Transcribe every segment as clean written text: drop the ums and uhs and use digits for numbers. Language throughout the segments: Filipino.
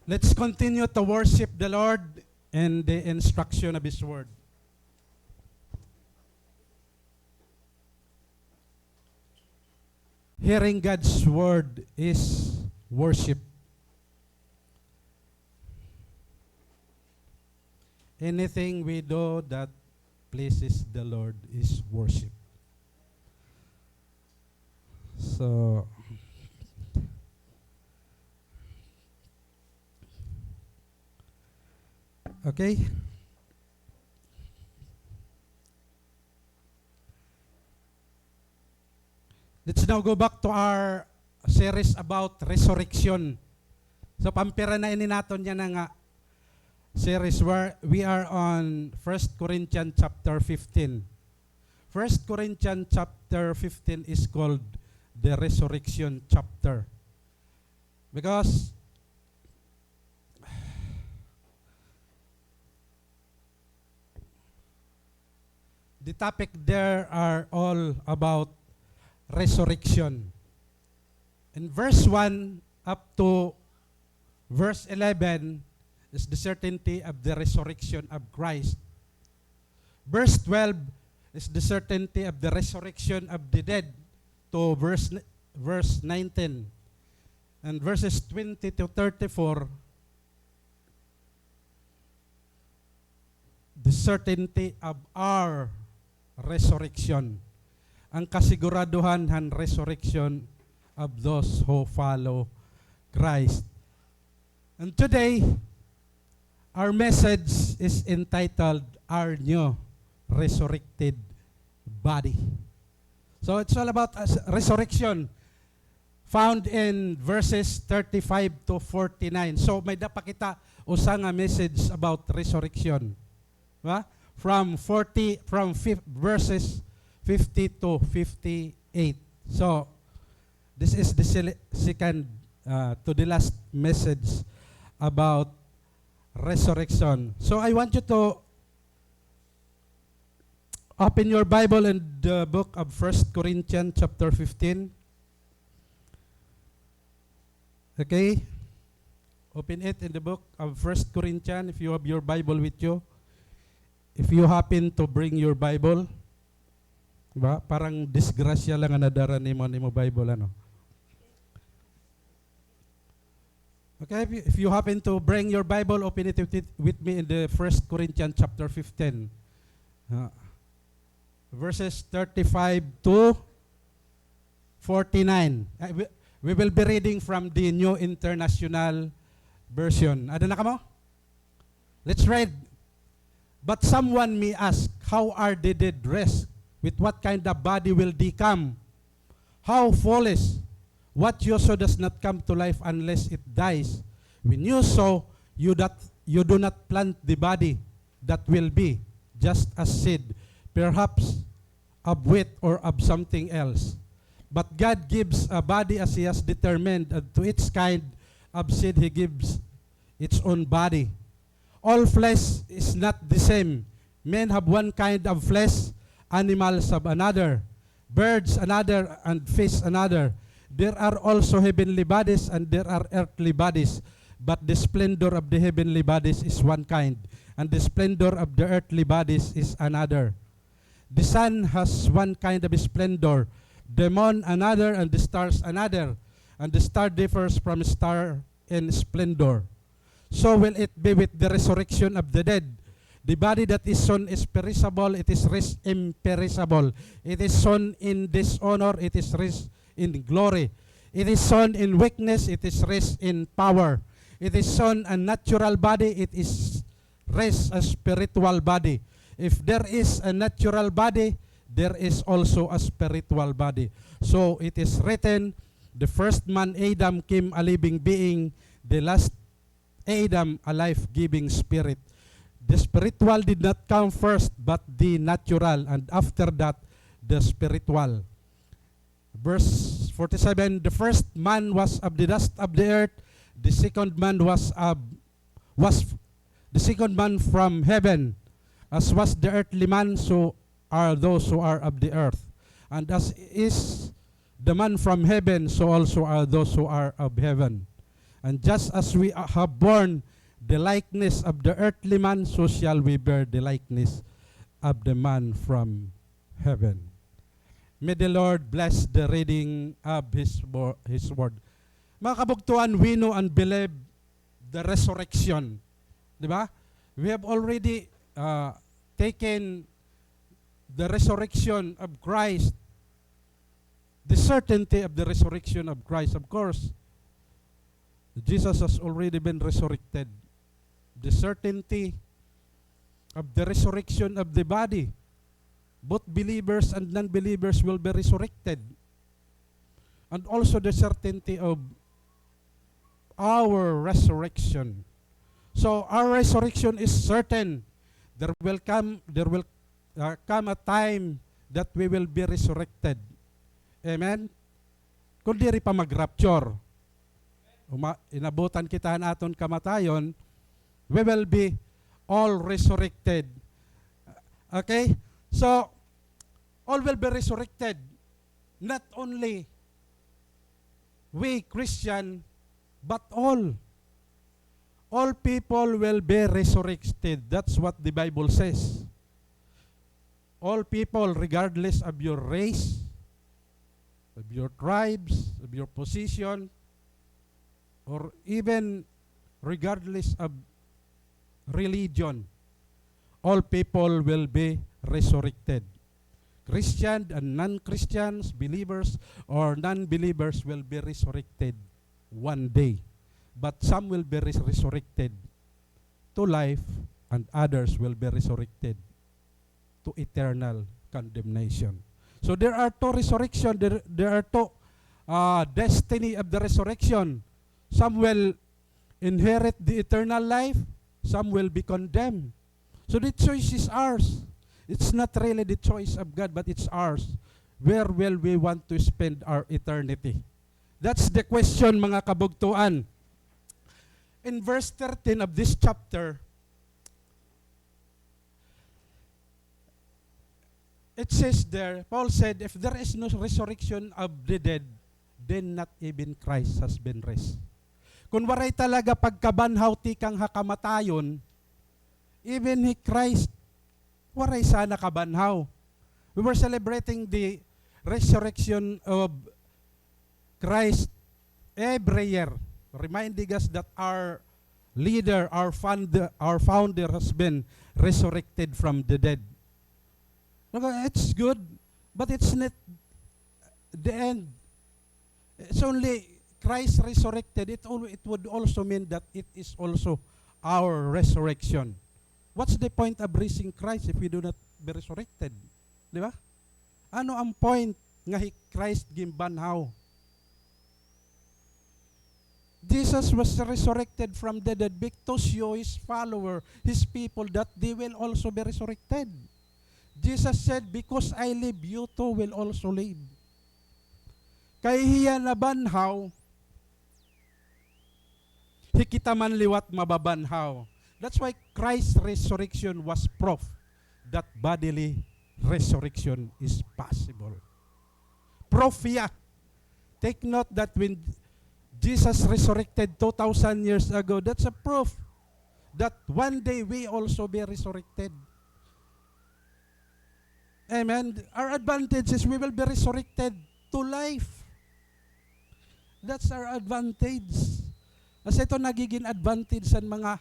Let's continue to worship the Lord and the instruction of His Word. Hearing God's Word is worship. Anything we do that pleases the Lord is worship. So, okay. Let's now go back to our series about resurrection. So, pampira na ini naton yan na nga series where we are on 1 Corinthians chapter 15. 1 Corinthians chapter 15 is called the resurrection chapter. Because the topic there are all about resurrection. In verse 1 up to verse 11 is the certainty of the resurrection of Christ. Verse 12 is the certainty of the resurrection of the dead to verse 19. And verses 20 to 34, the certainty of our resurrection. Ang kasiguraduhan han resurrection of those who follow Christ. And today, our message is entitled, Our New Resurrected Body. So it's all about resurrection, found in verses 35 to 49. So may dapakita usa nga message about resurrection. Diba? From verses 50 to 58. So this is the second to the last message about resurrection. So I want you to open your Bible in the book of 1 Corinthians chapter 15. Okay? Open it in the book of 1 Corinthians if you have your Bible with you. If you happen to bring your Bible, ba? Parang disgrasya lang ang nadara ni mo Bible, ano? Okay, if you happen to bring your Bible, open it with me in the 1 Corinthians chapter 15. Verses 35 to 49. We will be reading from the New International Version. Ada na kamo? Let's read. But someone may ask, how are the dead rest? With what kind of body will they come? How foolish! What you sow does not come to life unless it dies. When you sow, you do not plant the body that will be, just as seed, perhaps of wheat or of something else. But God gives a body as He has determined, and to its kind of seed He gives its own body. All flesh is not the same. Men have one kind of flesh, animals have another, birds another, and fish another. There are also heavenly bodies and there are earthly bodies, but the splendor of the heavenly bodies is one kind, and the splendor of the earthly bodies is another. The sun has one kind of splendor, the moon another, and the stars another, and the star differs from star in splendor. So will it be with the resurrection of the dead. The body that is sown is perishable, it is raised imperishable. It is sown in dishonor, it is raised in glory. It is sown in weakness, it is raised in power. It is sown a natural body, it is raised a spiritual body. If there is a natural body, there is also a spiritual body. So it is written, the first man Adam came a living being, the last Adam a life-giving spirit. The spiritual did not come first, but the natural, and after that, the spiritual. Verse 47, the first man was of the dust of the earth, the second man was the second man from heaven. As was the earthly man, so are those who are of the earth. And as is the man from heaven, so also are those who are of heaven. And just as we have borne the likeness of the earthly man, so shall we bear the likeness of the man from heaven. May the Lord bless the reading of His word. Mga kabugtuan, we know and believe the resurrection. Di ba? We have already taken the resurrection of Christ, the certainty of the resurrection of Christ. Of course, Jesus has already been resurrected. The certainty of the resurrection of the body. Both believers and non-believers will be resurrected. And also the certainty of our resurrection. So our resurrection is certain. There will come a time that we will be resurrected. Amen? Kung diri pa mag-rapture, inabutan kita naton kamatayon, we will be all resurrected. Okay? So, all will be resurrected. Not only we Christian, but all. All people will be resurrected. That's what the Bible says. All people, regardless of your race, of your tribes, of your position, or even regardless of religion, all people will be resurrected. Christian and non-Christians, believers or non-believers will be resurrected one day. But some will be resurrected to life and others will be resurrected to eternal condemnation. So there are two resurrection, there are two destiny of the resurrection. Some will inherit the eternal life, some will be condemned. So the choice is ours. It's not really the choice of God, but it's ours. Where will we want to spend our eternity? That's the question, mga kabugtuan. In verse 13 of this chapter, it says there, Paul said, if there is no resurrection of the dead, then not even Christ has been raised. Kung waray talaga pagkabanhaw tikang hakamatayon, even Christ, waray sana kabanhaw. We were celebrating the resurrection of Christ every year, reminding us that our leader, our founder has been resurrected from the dead. It's good, but it's not the end. It's only Christ resurrected. It would also mean that it is also our resurrection. What's the point of raising Christ if we do not be resurrected? Di ba? Ano ang point nga Christ gimbanhaw? Jesus was resurrected from the dead because you, His follower, His people, that they will also be resurrected. Jesus said, because I live, you too will also live. Kay hiya na banhaw, hikita man liwat mababanhaw. That's why Christ's resurrection was proof that bodily resurrection is possible. Proof, yeah. Take note that when Jesus resurrected 2,000 years ago, that's a proof that one day we also be resurrected. Amen. Our advantage is we will be resurrected to life. That's our advantage. Kasi ito nagiging advantage sa mga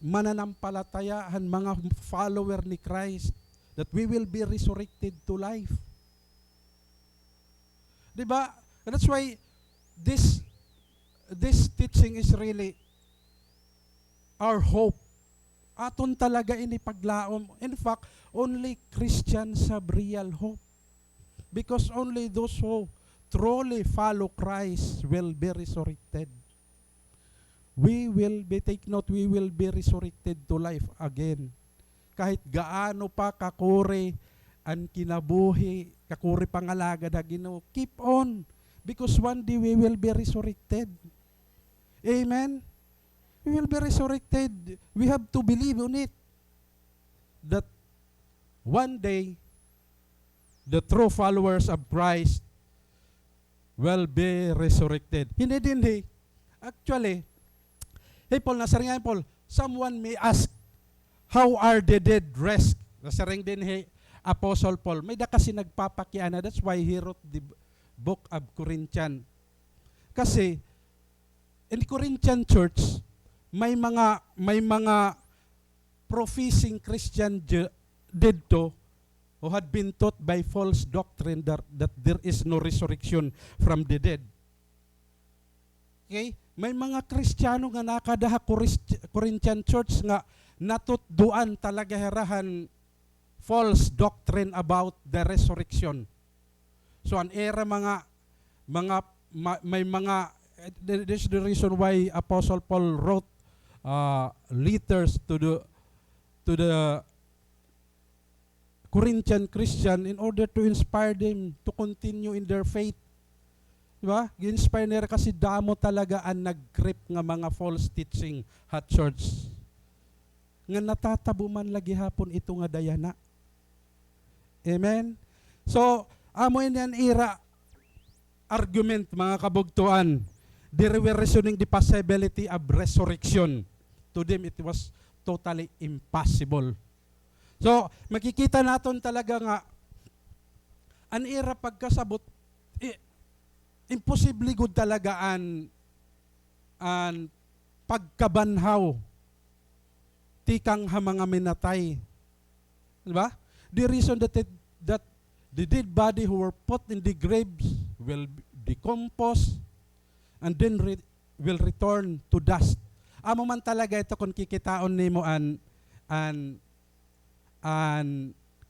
mananampalatayaan, mga follower ni Christ, that we will be resurrected to life. Diba? That's why this teaching is really our hope. Aton talaga inipaglaom. In fact, only Christians have real hope. Because only those who truly follow Christ will be resurrected. We will be, take note, we will be resurrected to life again. Kahit gaano pa kakuri ang kinabuhi, kakuri pangalaga na Ginoo, keep on. Because one day we will be resurrected. Amen? We will be resurrected. We have to believe on it. That one day, the true followers of Christ will be resurrected. Hindi din, hey. Actually, hey Paul, nasaring nga Paul, someone may ask, how are the dead rest? Nasaring din, hey, Apostle Paul. May da kasi nagpapakiana. That's why he wrote the book of Corinthians. Kasi, in Corinthian church, may mga professing Christian dito who had been taught by false doctrine that there is no resurrection from the dead. Okay? May mga Kristiyano nga nakadaha Corinthian church nga natutduan talaga herahan false doctrine about the resurrection. So an era may mga this is the reason why Apostle Paul wrote letters to the Corinthian Christian in order to inspire them to continue in their faith. Diba? Gi-inspire nila kasi damo talaga ang nag-grip nga mga false teaching at church. Nga natatabuman lagi hapon ito nga dayana. Amen? So, amo yan ira argument mga kabugtuan. They were reasoning the possibility of resurrection. To them, it was totally impossible. So, makikita natin talaga nga, an era pagkasabot, imposible good talaga an pagkabanhaw, tikang ha mga minatay. Diba? The reason that the dead body who were put in the graves will decompose and then will return to dust. Amo man talaga ito kung kikitaon nimo an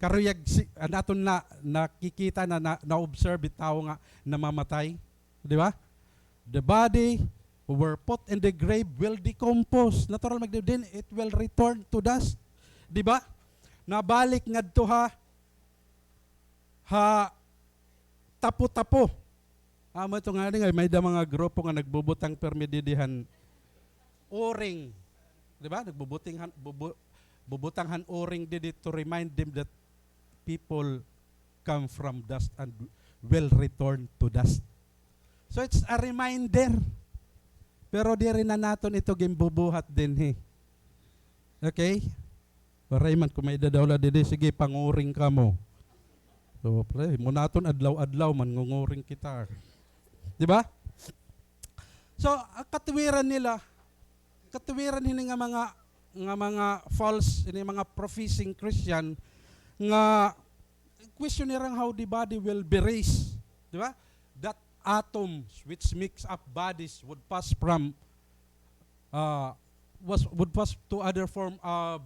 karuyag naton na nakikita na observe tao nga namamatay, di ba? The body who were put in the grave will decompose. Natural then it will return to dust. Di ba? Nabalik ngadto ha tapo-tapo. Amo ito nga may da mga grupo nga nagbubutang permididihan o-ring. Di ba? Bubutanghan o-ring did to remind them that people come from dust and will return to dust. So it's a reminder. Pero di rin na natin ito gimbubuhat din, he. Okay? Parayman, kung may dadawla didi, sige, panguring ka mo. So, pre, mo natin adlaw-adlaw, mangunguring kita. Di ba? So, katuwiran nila, hini nga mga false, ini mga professing Christian, nga questionerang how the body will be raised. Di ba? That atoms which mix up bodies would pass from would pass to other form of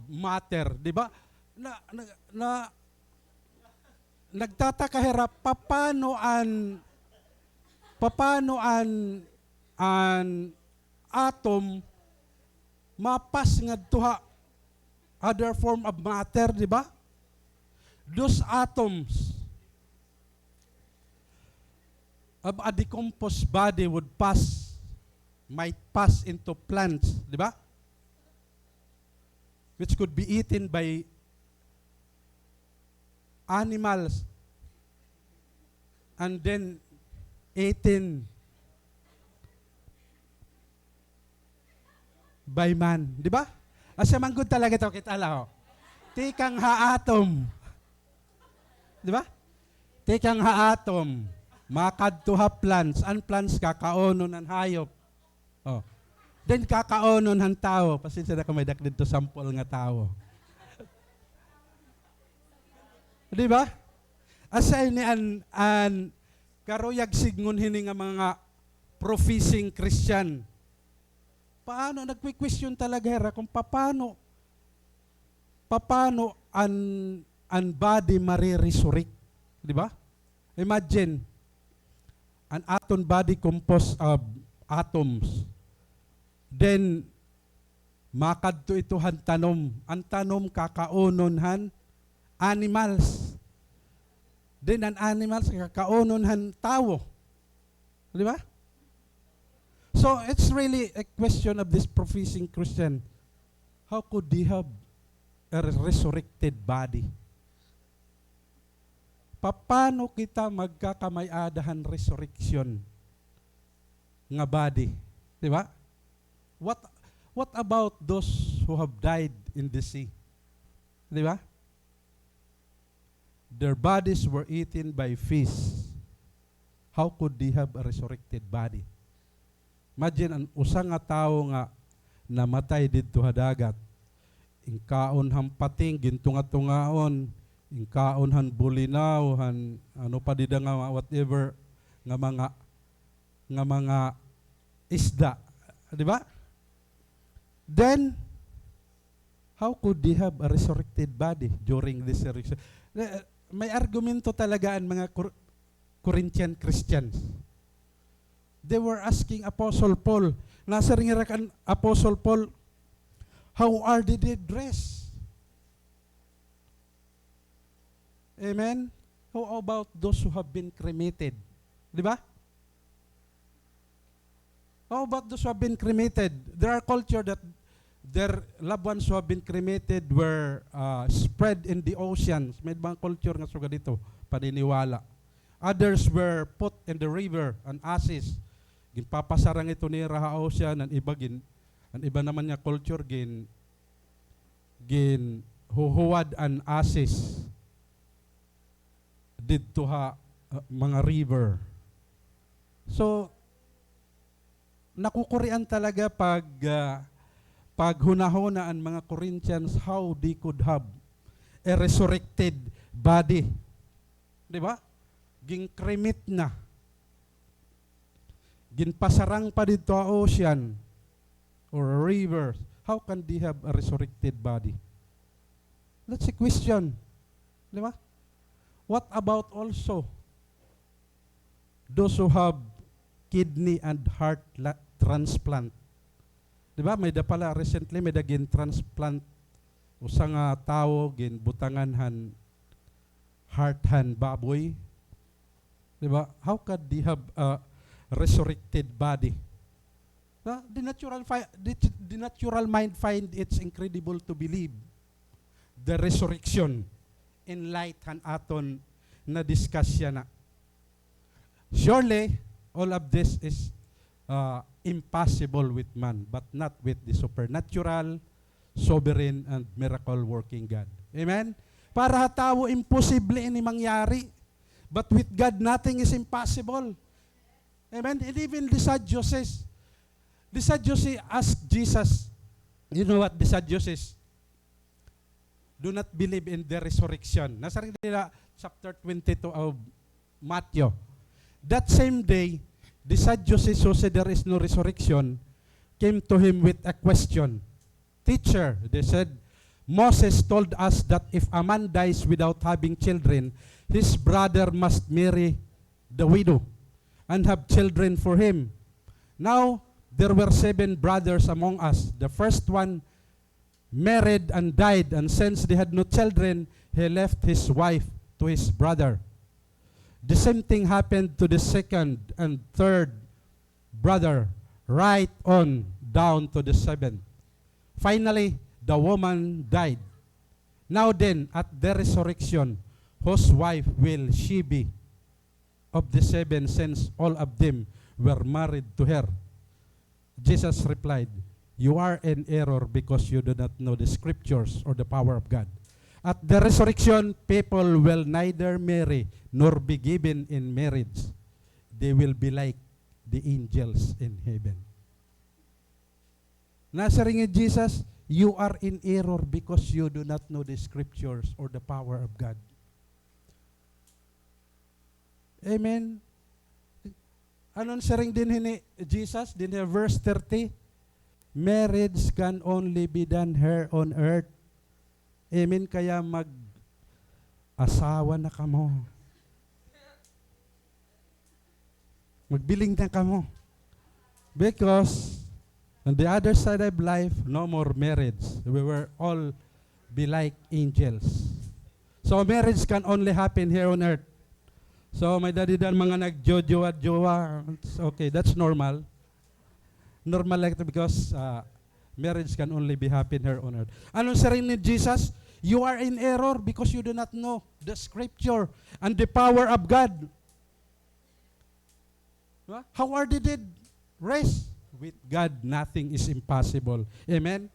matter, di ba? Nagtataka hirap paano an atom mapas ngadtuha other form of matter, di ba? Those atoms of a decomposed body might pass into plants, di ba? Which could be eaten by animals and then eaten by man, di ba? Asya manggod talaga ito, kitala ho. Tikang haatom. Di ba? Tikang haatom. Makadto ha plants. An plants kakaonon ang hayop. Oh. Then kakaonon ang tao. Pasensya na may dakdid to sample nga tao. Di ba? Asay ni an karuyag signgon hini nga mga professing Christian. Paano nagque-question talaga hera kung paano an body mariresurrect, di ba? Imagine an atom body composed of atoms. Then makadto ito han tanom. Ang tanom kakaonon han animals. Then an animals kakaonon han tao. Di ba? So it's really a question of this professing Christian. How could they have a resurrected body? paano kita magkakamay-adahan resurrection nga body? Di ba? What about those who have died in the sea? Di ba? Their bodies were eaten by fish. How could they have a resurrected body? Imagine, ang usa nga tao nga namatay dito ha dagat. Ingkaon han pating, gintunga-tungaon, ingkaon han bulinaw, han ano pa dida nga whatever nga mga isda. Di ba? Then, how could they have a resurrected body during this resurrection? May argumento talaga ang mga Corinthian Christians. They were asking Apostle Paul, nasa ringirakan Apostle Paul, how are they dressed? Amen? How about those who have been cremated? Di ba? How about those who have been cremated? There are culture that their loved ones who have been cremated were spread in the oceans. May mga culture nga suga dito, paniniwala. Others were put in the river and ashes. Ginpapasarang ito ni Raha Ocean, ang iba naman niya culture gin huhuwad and ashes dito ha mga river. So nakukurian talaga pag hunahuna ang mga Corinthians how they could have a resurrected body. Di ba? Ginkremit na. Ginpasarang pa dito ang ocean or river. How can they have a resurrected body? That's a question. Di ba? What about also those who have kidney and heart transplant? Di ba? May da pala recently may da gin transplant usa nga tawo gin butangan han heart han baboy. Di ba? How could they have a resurrected body? The natural mind find it's incredible to believe the resurrection in light han aton na discuss na. Surely all of this is impossible with man, but not with the supernatural, sovereign, and miracle-working God. Amen? Para hatawo, imposible ini mangyari. But with God, nothing is impossible. Amen? And even the Sadducees asked Jesus, you know what the Sadducees do not believe in the resurrection. Nasa rin nila chapter 22 of Matthew. That same day, the Sadducees who said there is no resurrection came to him with a question. Teacher, they said, Moses told us that if a man dies without having children, his brother must marry the widow and have children for him. Now, there were 7 brothers among us. The first one married and died, and since they had no children, he left his wife to his brother. The same thing happened to the second and third brother, right on down to the 7th. Finally, the woman died. Now then, at the resurrection, whose wife will she be of the 7, since all of them were married to her? Jesus replied, you are in error because you do not know the scriptures or the power of God. At the resurrection, people will neither marry nor be given in marriage. They will be like the angels in heaven. Nasa rin ni Jesus, you are in error because you do not know the scriptures or the power of God. Amen. Anong saring din ni Jesus? Din verse 30, marriage can only be done here on earth. Amen. Kaya mag-asawa na kamo. Magbiling na kamo. Because on the other side of life, no more marriage. We will all be like angels. So marriage can only happen here on earth. So may dadidan mga nagjojowa-jowa. Okay, that's normal. Normal like that because marriage can only be happen here on earth. Anong saring ni Jesus? You are in error because you do not know the scripture and the power of God. Diba? How are they did rest? With God, nothing is impossible. Amen?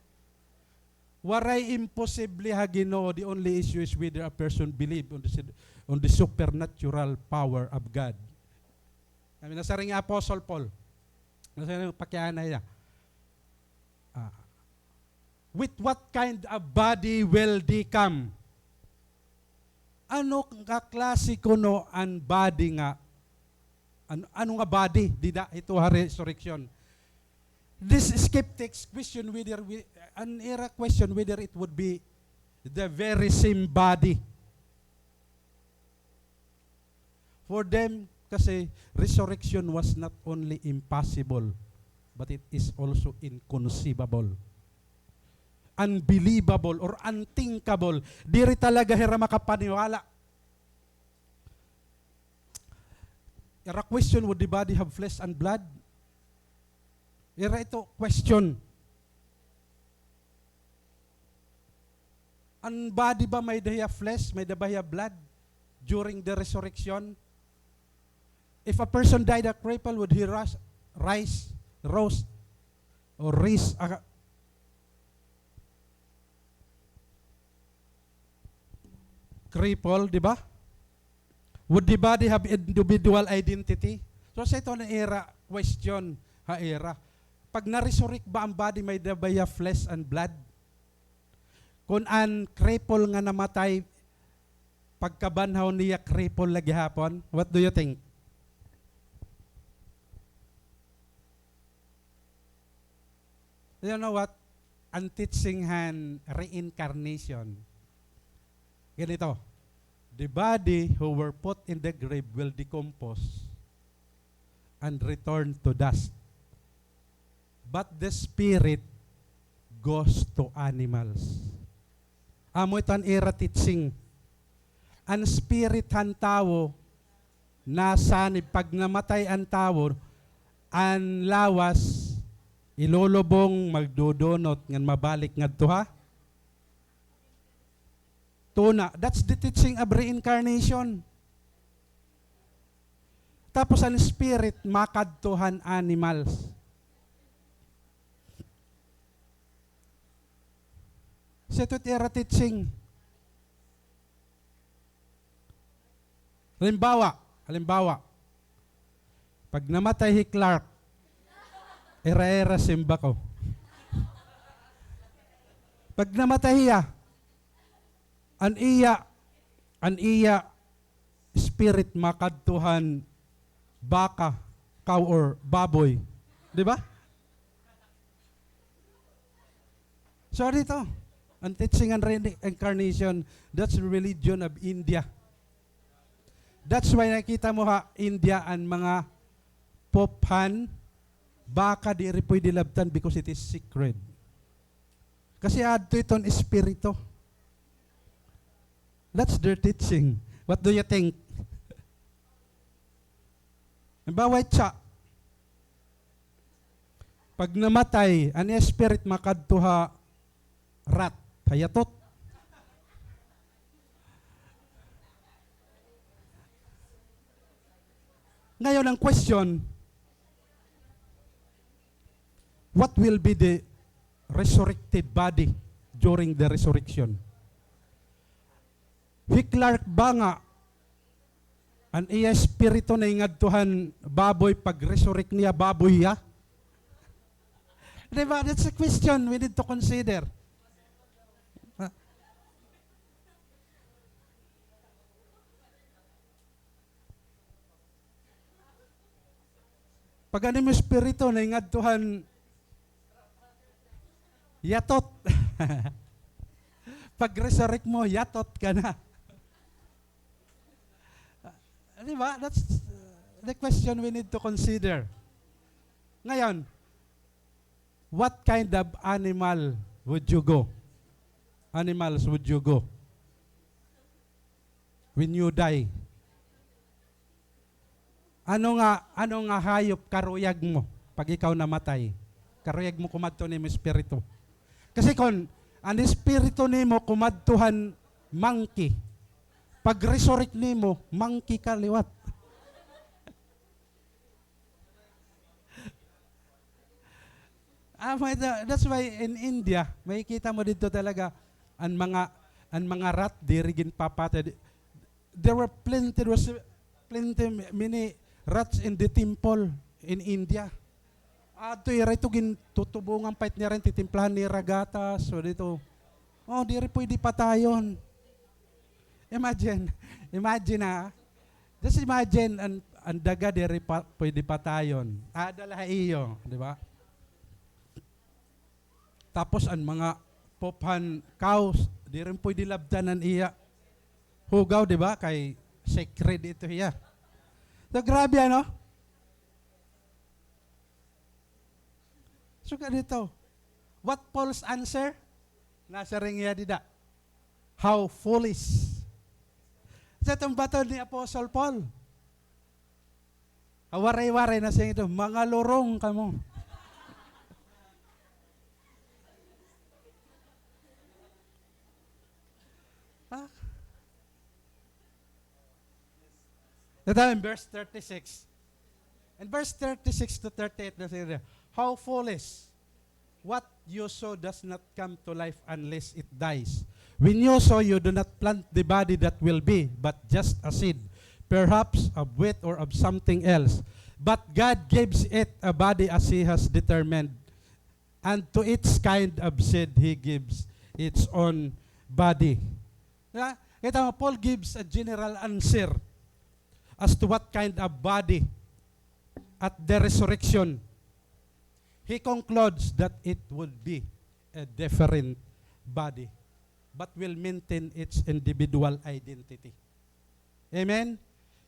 Waray imposible ha Ginoo. The only issue is whether a person believe on the supernatural power of God. Kami nasa ring Apostle Paul. Nasa ring pakyanan niya. With what kind of body will they come? Ano nga klase kuno ang body nga? Ano nga body? Dida ito ha resurrection. This skeptics question whether it would be the very same body. For them, kasi resurrection was not only impossible, but it is also inconceivable. Unbelievable or unthinkable. Diri talaga hira makapaniwala. Ira question, would the body have flesh and blood? Ira ito, question. Ang body ba may daya flesh, may daya blood during the resurrection? If a person died a cripple, would he rose, or raise cripple, di ba? Would the body have individual identity? So sa ito na era, question, ha era. Pag na-resurrect ba ang body may dabaya flesh and blood? Kung an cripple nga namatay, pagkabanhaw niya cripple lagi hapon, what do you think? You know what? Ang teaching han reincarnation. Ganito, the body who were put in the grave will decompose and return to dust. But the spirit goes to animals. Amo ito ang era teaching. Ang spirit han tao, nasanib, pag namatay ang tao, ang lawas, ilolobong, magdudunot, ngan mabalik ngadto ha? Tuna. That's the teaching of reincarnation. Tapos ang spirit, makadtuhan animals. Sa ito't era teaching. Halimbawa, pag namatay si Clark, era simba ko. Pag namatay siya, an iya spirit makadtuhan baka, cow or baboy. Di ba? So dito, ang teaching and reincarnation, that's the religion of India. That's why nakita mo ha, India ang mga pophan, baka di rin pwede labtan because it is sacred. Kasi adto iton espiritu. That's their teaching. What do you think? Bawat siya, pag namatay, ang spirit makadtuha rat, hayatot. Ngayon ang question, what will be the resurrected body during the resurrection? Si Clark ba nga, ang iya espiritu na ingadtuhan baboy pag resurrect niya baboy ya? Diba? That's a question we need to consider. Pag ano mo espiritu na ingadtuhan yatot. Pag resurrect mo, yatot ka na. Diba? That's the question we need to consider. Ngayon, what kind of animal would you go? Animals would you go? When you die. Ano nga hayop karuyag mo pag ikaw namatay? Karuyag mo kumadto ni espiritu. Kasi kung Ang espiritu nimo kumadtuhan monkey. Pag resurrect nimo, monkey ka liwat. That's why in India, makikita mo dito talaga ang mga rat dirigin papatay. There was plenty many rats in the temple in India. Ato ito tutubungan pait niya rin titimplahan ni ragata so dito. Oh, diri pwede patayon. Imagine just imagine ang daga diri pwede patayon. Adala iyo, di ba? Tapos ang mga pophan cows, di rin pwede labdanan iya. Hugaw, di ba? Kay sacred ito iya. So, grabe ano? So, ganito. What Paul's answer? Nasa ring iya dida. How foolish. Sa itong bato ni Apostle Paul. Waray-waray na siya ito. Mga lorong kamo. Ito in verse 36. In verse 36 to 38, how foolish. What you sow does not come to life unless it dies. When you sow, you do not plant the body that will be, but just a seed, perhaps of wheat or of something else. But God gives it a body as He has determined, and to its kind of seed He gives its own body. Ito, Paul gives a general answer as to what kind of body at the resurrection. He concludes that it would be a different body, but will maintain its individual identity. Amen?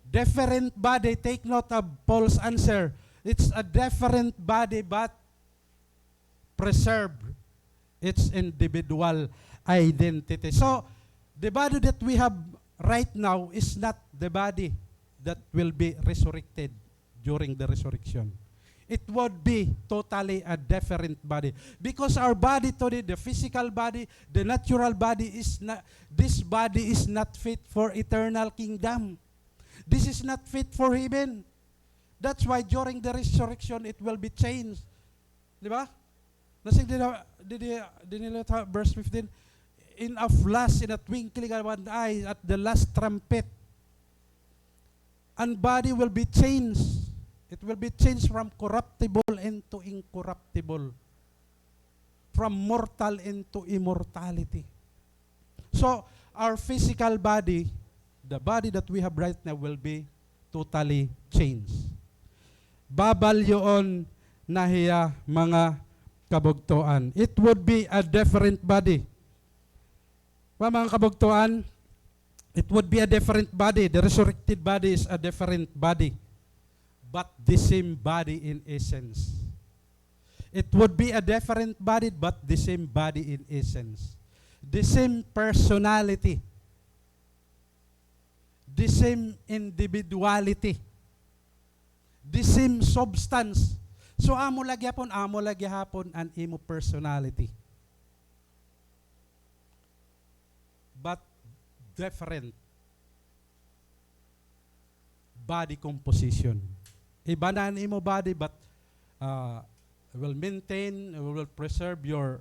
Different body. Take note of Paul's answer. It's a different body, but preserve its individual identity. So, the body that we have right now is not the body that will be resurrected during the resurrection. It would be totally a different body. Because our body today, the physical body, the natural body this body is not fit for eternal kingdom. This is not fit for heaven. That's why during the resurrection, it will be changed. Di ba? Nasing dinilita, verse 15, in a flash, in a twinkling of an eye, at the last trumpet, and body will be changed. It will be changed from corruptible into incorruptible. From mortal into immortality. So, our physical body, the body that we have right now will be totally changed. Babal yun nahiya mga kabugtuan. It would be a different body. Mga kabugtuan, it would be a different body. The resurrected body is a different body, but the same body in essence. It would be a different body, but the same body in essence. The same personality. The same individuality. The same substance. So amo lagi hapon an imo personality. But different body composition. Iba na ang imo body, but will maintain, will preserve your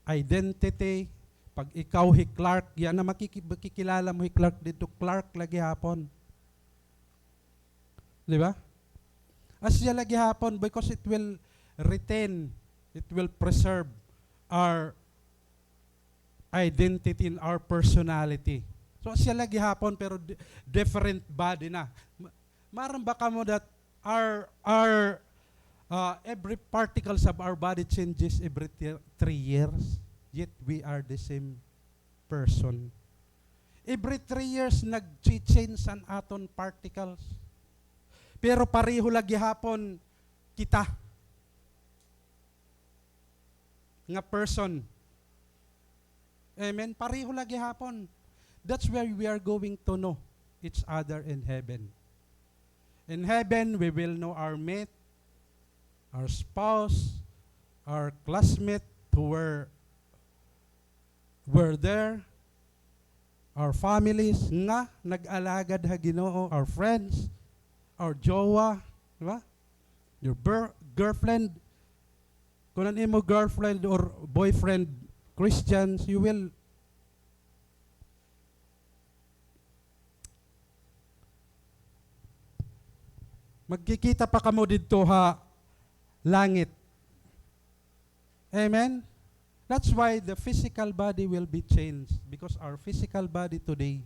identity. Pag ikaw Clark, yan na makikilala mo Clark dito, Clark lagi hapon. Di ba? As siya lagi hapon, because it will retain, it will preserve our identity and our personality. So siya lagi hapon, pero different body na. Maram baka mo that every particles of our body changes every 3 years, yet we are the same person. Every 3 years, nag-change ang aton particles. Pero pareho lagi hapon kita nga person. Amen? Pareho lagi hapon. That's where we are going to know each other in heaven. In heaven, we will know our mate, our spouse, our classmate who were were there, our families nga nag-alagad ha Ginoo, our friends, our jowa, di ba? Your girlfriend, kung ano mo girlfriend or boyfriend, Christians, you will magkikita pa kamo dito ha langit. Amen? That's why the physical body will be changed, because our physical body today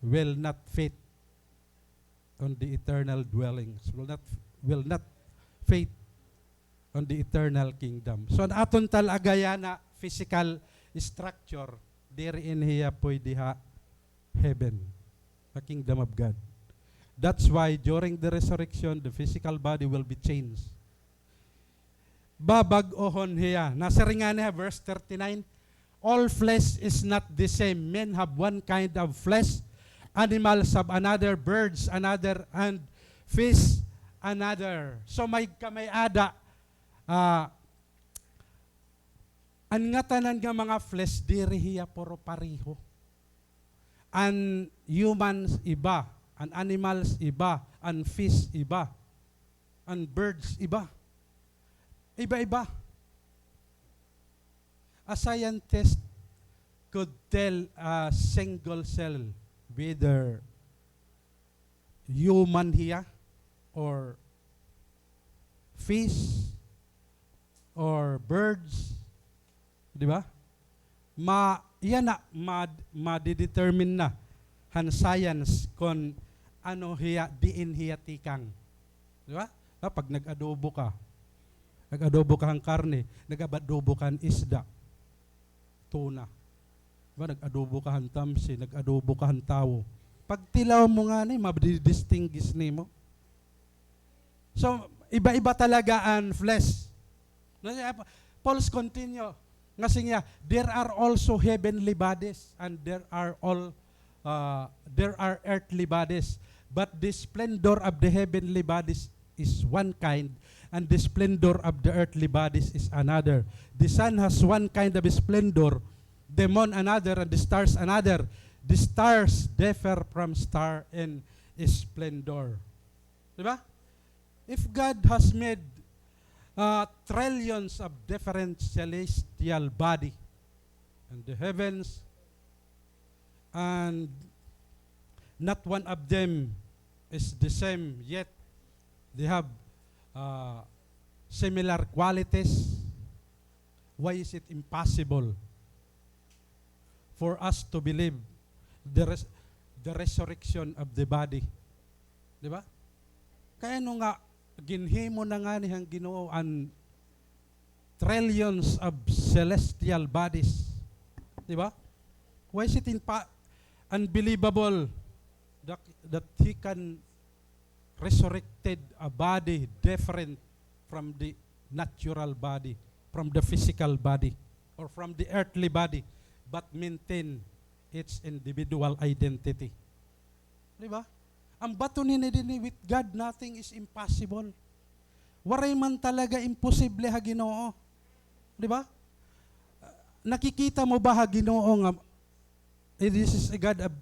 will not fit on the eternal dwellings, will not fit on the eternal kingdom. So aton talagaya na physical structure, therein hiya pwede ha heaven, the kingdom of God. That's why during the resurrection, the physical body will be changed. Babag-ohon hiya. Nasa ringan niya, verse 39, all flesh is not the same. Men have one kind of flesh, animals have another, birds another, and fish another. So may kamay-ada, an nga tanan nga mga flesh, diri hiya puro pariho. An humans iba, an animals iba, an fish iba, an birds iba. Iba-iba. A scientist could tell a single cell whether human here or fish or birds, di ba? Yan na ma-determine na han science kung ano hiya diin hiya tikang. Di ba? Pag nag-adobo ka ang karne, nag-adobo ka ang isda, tuna. Diba? Nag-adobo ka ang tamsi, nag-adobo ka ang tao. Pag tilaw mo nga na, mabidistinguish ni mo. So, iba-iba talaga ang flesh. Paul's continue. Kasi nga, there are also heavenly bodies and there are earthly bodies. But the splendor of the heavenly bodies is one kind, and the splendor of the earthly bodies is another. The sun has one kind of splendor, the moon another, and the stars another. The stars differ from star in splendor. Diba? If God has made trillions of different celestial body in the heavens, and not one of them is the same, yet they have similar qualities, why is it impossible for us to believe the resurrection of the body? Di ba? Kaya nung nga, ginhimo na nga niyang Ginoo ang trillions of celestial bodies. Di ba? Why is it unbelievable that He can resurrected a body different from the natural body, from the physical body, or from the earthly body, but maintain its individual identity. Di ba? Ang bato ni with God, nothing is impossible. Waray man talaga imposible ha Ginoo. Di ba? Nakikita mo ba ha Ginoo nga, this is a God of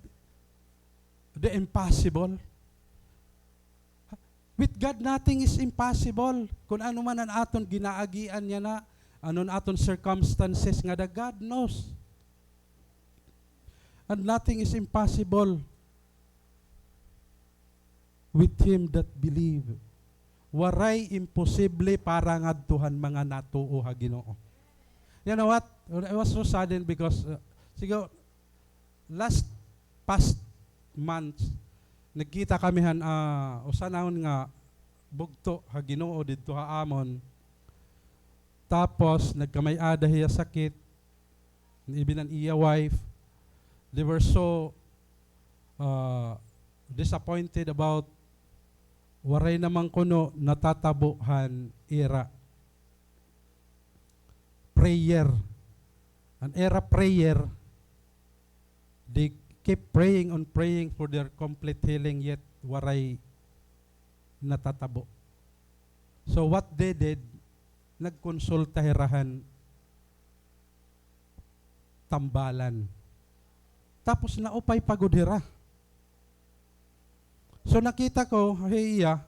the impossible? With God, nothing is impossible. Kung ano man ang aton ginaagian niya na, anon aton circumstances nga da God knows. And nothing is impossible with him that believe. Waray imposible para ngadtuhan mga natuo ha Ginoo. You know what? I was so saddened because siguro past months nagkita kami han usanahon nga bugto ha Ginoo didto ha amon. Tapos nagkamay-ada hiya sakit. Even an iya wife, they were so disappointed about waray namang kuno natatabuhan era prayer. An era prayer, they keep praying on praying for their complete healing, yet waray natatabo. So what they did, nagkonsulta hirahan tambalan. Tapos naupay pagodira. So nakita ko, hiya,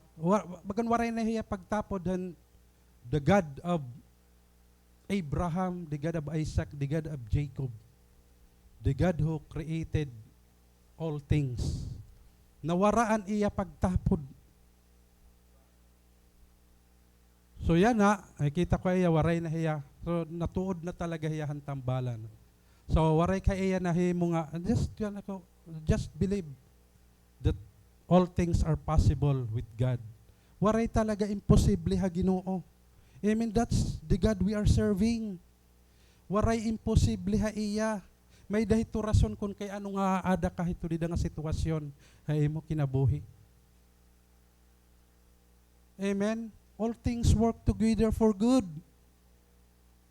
bagan waray na hiya pagtapod han the God of Abraham, the God of Isaac, the God of Jacob, the God who created all things. Nawaraan iya pagtapod. So yan na, nakita ko iya, waray na hiya. So natuod na talaga hiya han tambalan. So waray ka iya na hiya mo nga, just believe that all things are possible with God. Waray talaga imposible ha Ginoo. Amen, that's the God we are serving. Waray imposible ha iya. May dahito rason kung kay ano nga ada kahit di nga sitwasyon hay mo kinabuhi. Amen. All things work together for good.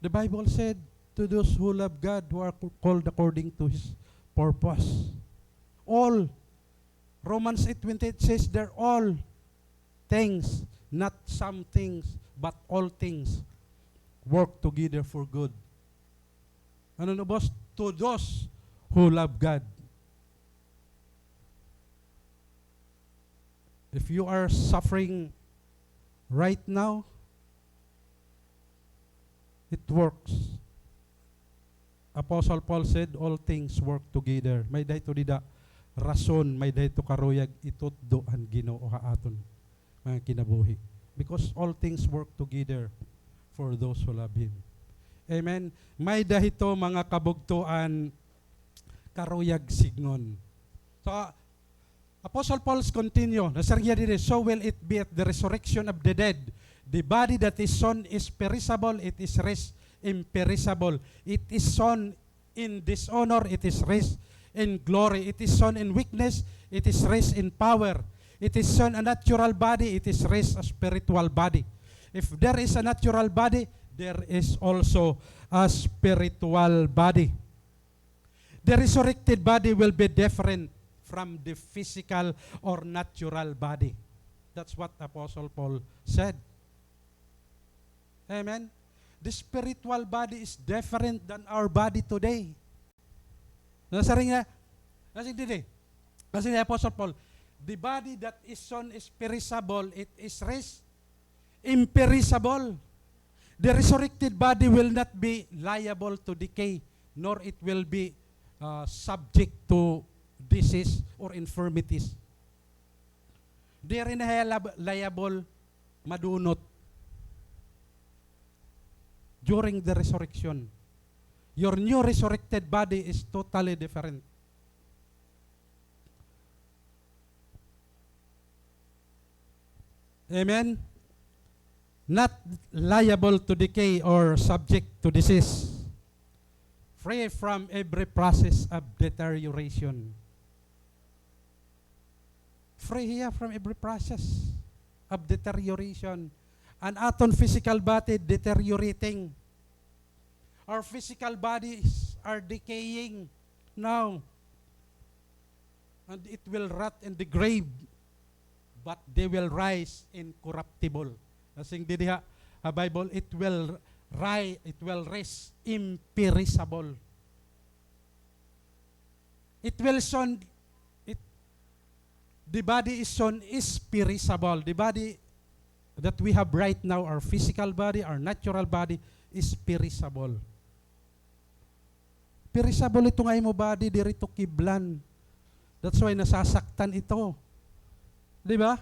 The Bible said, to those who love God, who are called according to His purpose. All. Romans 8:28 says, they're all things, not some things, but all things work together for good. Ano no, boss? To those who love God. If you are suffering right now, it works. Apostle Paul said, all things work together. May dahito dida rason, may dahito karuyag itutdo ang Ginoo haaton mga kinabuhi. Because all things work together for those who love Him. Amen. May dahito mga kabugtuan karuyag signon. So, Apostle Paul's continue. Nasarya din, so will it be at the resurrection of the dead. The body that is sown is perishable, it is raised imperishable. It is sown in dishonor, it is raised in glory. It is sown in weakness, it is raised in power. It is sown a natural body, it is raised a spiritual body. If there is a natural body, there is also a spiritual body. The resurrected body will be different from the physical or natural body. That's what Apostle Paul said. Amen. The spiritual body is different than our body today. Nasaring niya, kasi ni Apostle Paul, the body that is sown is perishable, it is raised imperishable. The resurrected body will not be liable to decay, nor it will be subject to disease or infirmities. Di rin liable madunot during the resurrection. Your new resurrected body is totally different. Amen? Not liable to decay or subject to disease. Free from every process of deterioration. Free here from every process of deterioration. An aton physical body deteriorating. Our physical bodies are decaying now. And it will rot in the grave. But they will rise incorruptible. Asing didiha, a Bible, it will rise imperishable. It will sown, the body is sown is perishable. The body that we have right now, our physical body, our natural body, is perishable. Perishable ito nga mo body, dirito kiblan. That's why nasasaktan ito. Di ba?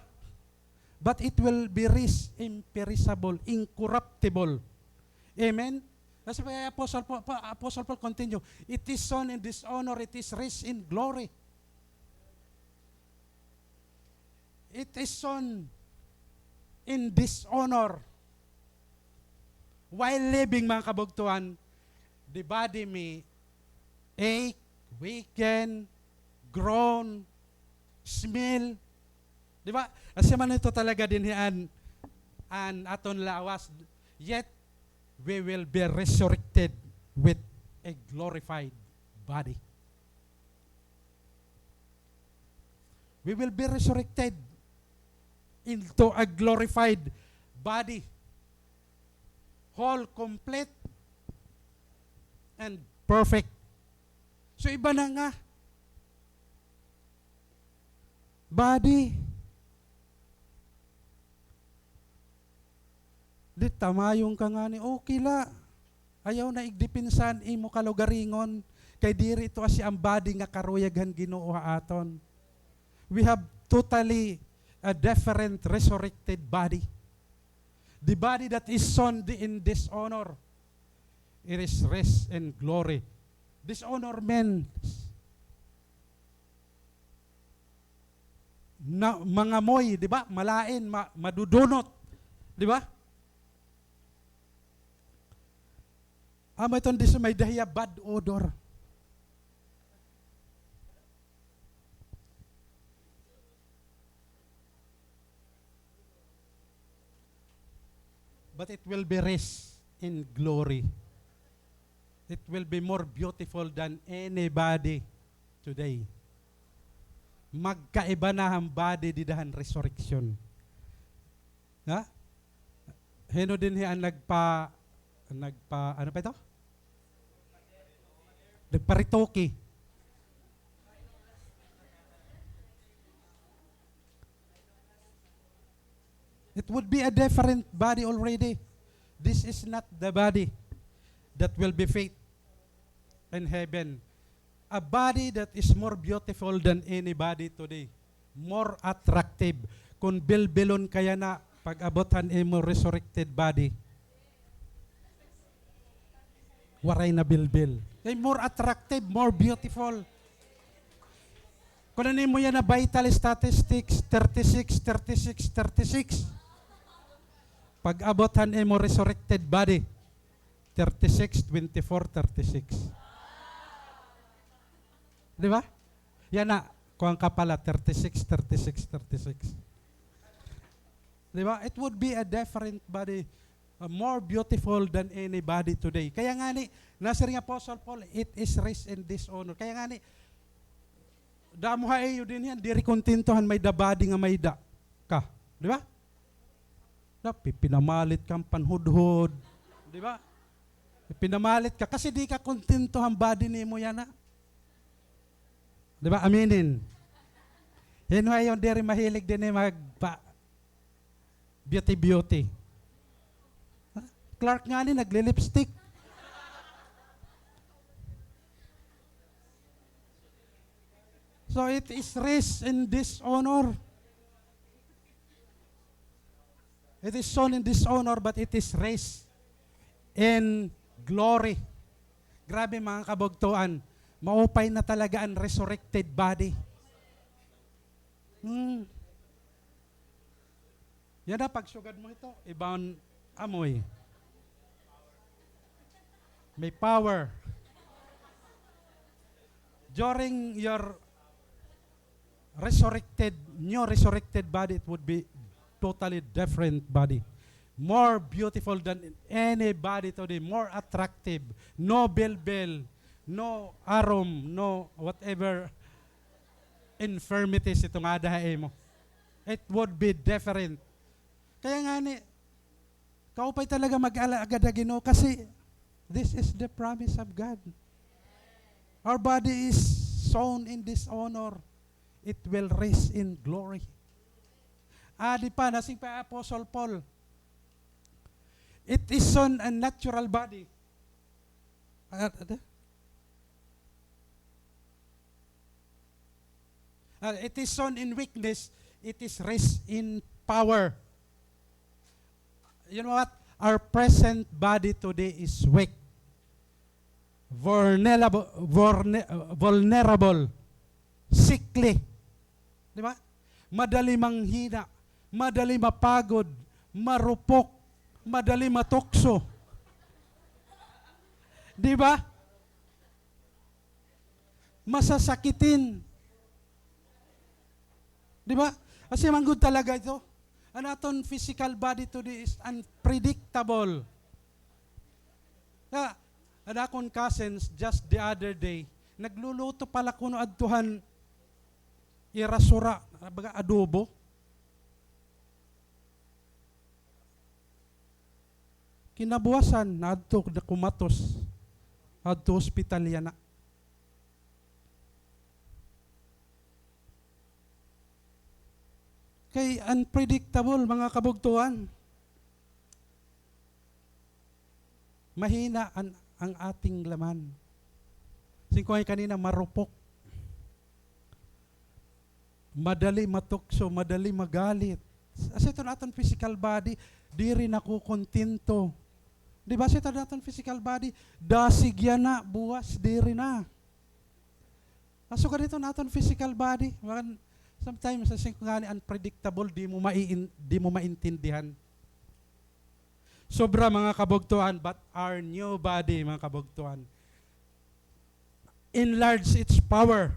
But it will be raised imperishable, incorruptible. Amen? That's why Apostle Paul continue. It is sown in dishonor, it is raised in glory. It is sown in dishonor. While living, mga kabugtuan, the body may ache, weaken, groan, smell. Di ba? Kasi man ito talaga din an aton lawas. Yet, we will be resurrected with a glorified body. We will be resurrected into a glorified body. Whole, complete, and perfect So iba na nga. Body. Di tamayong ka nga ni, okay la. Ayaw na igdipinsan, imo kalugaringon. Kay diri ito asi ang body nga karuyaghan Ginoo aton. We have totally a different resurrected body. The body that is sown in dishonor, it is rest and glory. Dishonor men na mga moy, di ba? Malain, madudunot, di ba? Amo itong may dahiya bad odor. But it will be rest in glory. It will be more beautiful than anybody today. Magkaiba na ang body di dahan resurrection. Ha? Heno din ang nagpa ano pa ito? Nagparitoki. It would be a different body already. This is not the body that will be faith in heaven. A body that is more beautiful than anybody today. More attractive. Kung bilbilon kaya na pag-abotan mo resurrected body. Waray na bilbil. Ay more attractive, more beautiful. Kung ano mo yan na vital statistics, 36, 36, 36. Pag-abotan mo resurrected body, 36, 24, 36. Di ba? Yan na, kuwang ka pala, 36, 36, 36. Di ba? It would be a different body, more beautiful than anybody today. Kaya nga ni, nasa ring Apostle Paul, it is rest and dishonor. Kaya nga ni, damo haeyo din yan, diri kontintohan may da body nga may da ka. Di ba? Pinamalit kang panhudhod. Di ba? Pinamalit ka kasi di ka kontento ang body ni mo yan. Di ba? Aminin. Yan yung diri mahilig din beauty. Clark nga ni nagle-lipstick. So it is rest and dishonor. It is sown in dishonor, but it is raised in glory. Grabe mga kabugtuan. Maupay na talaga ang resurrected body. Yan na, pagsugad mo ito, ibang amoy. May power. During your new resurrected body, it would be totally different body. More beautiful than anybody today. More attractive. No bilbil. No arom. No whatever infirmities itong adahae mo. It would be different. Kaya nga ni, kaupay talaga mag-alagad Ginoo kasi this is the promise of God. Our body is sown in dishonor. It will rise in glory. Di pa, nasing pa Apostle Paul. It is sown a natural body. It is sown in weakness. It is raised in power. You know what? Our present body today is weak. Vulnerable. Sickly. Di ba? Madali manghina. Madali mapagod, marupok, madali matukso. Di ba? Masasakitin. Di ba? Kasi manggod talaga ito. Ang aton physical body today is unpredictable. Ang akong cousins just the other day, nagluluto pala kuno adtuhan irasura, baga adobo. Kinabuwasan, na kumatos. Adto hospital yan na. Kay unpredictable, mga kabugtuan. Mahina ang ating laman. Singkoy kanina, marupok. Madali matukso, madali magalit. As ito natin physical body, di rin ako kontento. Di ba ito natin physical body, dasig yan na, buwas, di rin na. So ganito natin physical body, sometimes sa singkong unpredictable, di mo maintindihan. Sobra mga kabugtuan, but our new body, mga kabugtuan, enlarge its power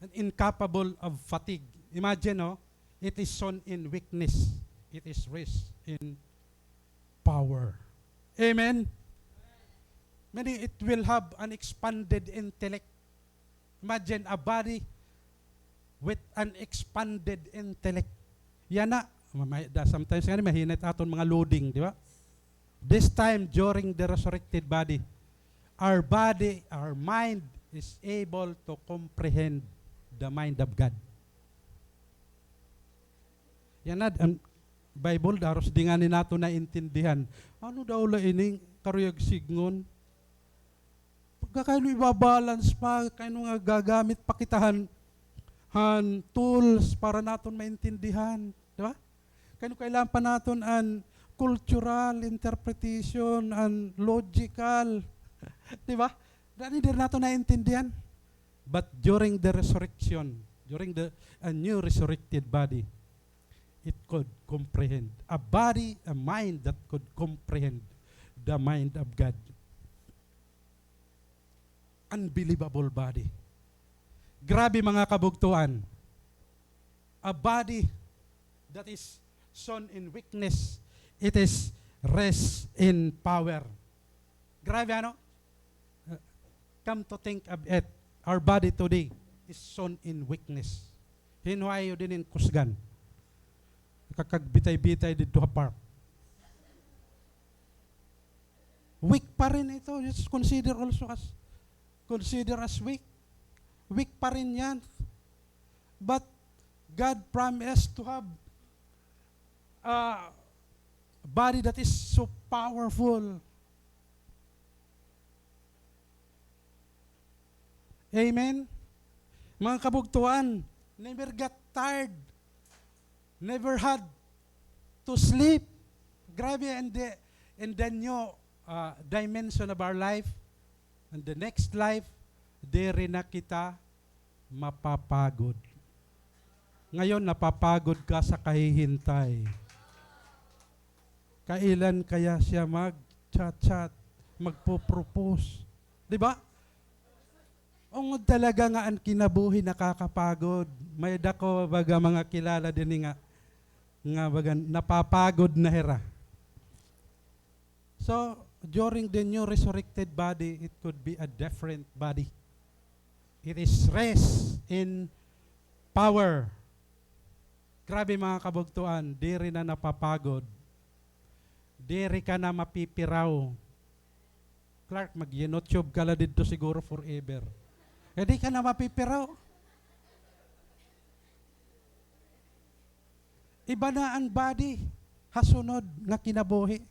and incapable of fatigue. Imagine, no? It is sown in weakness. It is raised in power. Amen? Meaning it will have an expanded intellect. Imagine a body with an expanded intellect. Yan na. Sometimes nga mahinit aton mga loading, di ba? This time, during the resurrected body, our mind is able to comprehend the mind of God. Yan na, ang Bible, daros di nga ni nato na intindihan. Ano daw la ining karuyag signon? Pagkakaino ibabalance pa, kaino nga gagamit pakitahan tools para naton maintindihan. Di ba? Kaino kailangan pa naton an cultural interpretation and logical. Di ba? Dani din nato naintindihan. But during the resurrection, during a new resurrected body, it could comprehend. A body, a mind that could comprehend the mind of God. Unbelievable body. Grabe mga kabugtuan. A body that is sown in weakness, it is rest in power. Grabe ano? Come to think of it, our body today is sown in weakness. Hinuayo din in kusgan. Kakagbitay-bitay dito sa park. Weak pa rin ito. Just consider as weak. Weak pa rin yan. But God promised to have a body that is so powerful. Amen? Mga kabugtuan, never got tired. Never had to sleep. Grabe, and the new dimension of our life, and the next life, di rin na kita mapapagod. Ngayon, napapagod ka sa kahihintay. Kailan kaya siya mag-chat-chat, magpo-propose? Di ba? Ungod talaga nga ang kinabuhi nakakapagod. May dako baga mga kilala din nga baga napapagod na hera. So, during the new resurrected body, it could be a different body. It is rest in power. Grabe mga kabugtuan, di rin na napapagod. Di rin ka na mapipiraw. Clark, mag-YouTube ka la dito siguro forever. Eh di ka na mapipiraw. Iba na ang body, hasunod nga kinabuhi.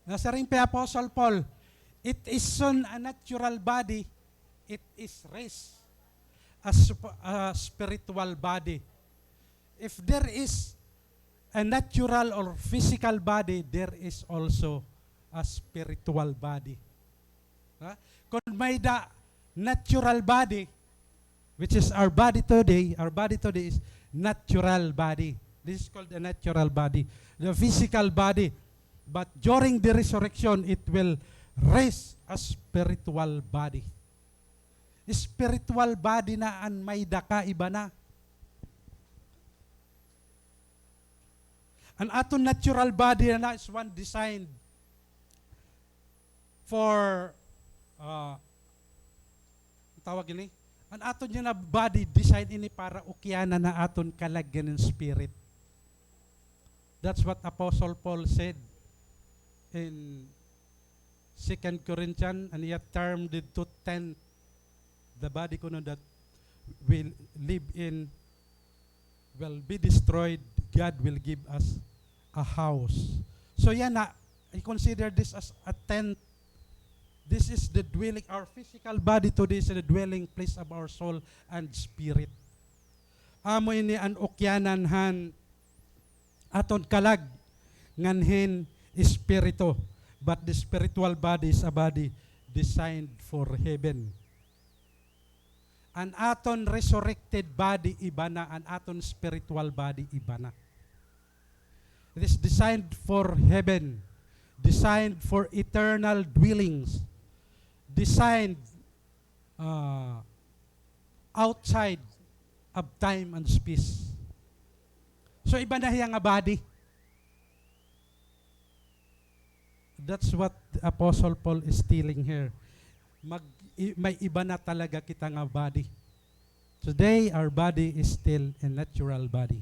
Nasa rin pa Apostle Paul, it is soon a natural body, it is raised a spiritual body. If there is a natural or physical body, there is also a spiritual body. Kung may the natural body, which is our body today is natural body. This is called the natural body, the physical body. But during the resurrection, it will raise a spiritual body. Spiritual body na ang may daka iba na. An aton natural body na is one designed for tawag ini. Ang aton niya na body design ini para ukyanan na aton kalagyan ng spirit. That's what Apostle Paul said in 2 Corinthians, and he had termed it to tent the body ko no that will live in will be destroyed, God will give us a house. So yan na, I consider this as a tent. This is the dwelling, our physical body today is the dwelling place of our soul and spirit. Amo ini an okyanan han aton kalag nganhin espiritu, but the spiritual body is a body designed for heaven. An aton resurrected body iba na, an aton spiritual body iba na. It is designed for heaven, designed for eternal dwellings, designed outside of time and space. So iba na hiyang nga body. That's what Apostle Paul is telling here. May iba na talaga kita nga body. Today, our body is still a natural body.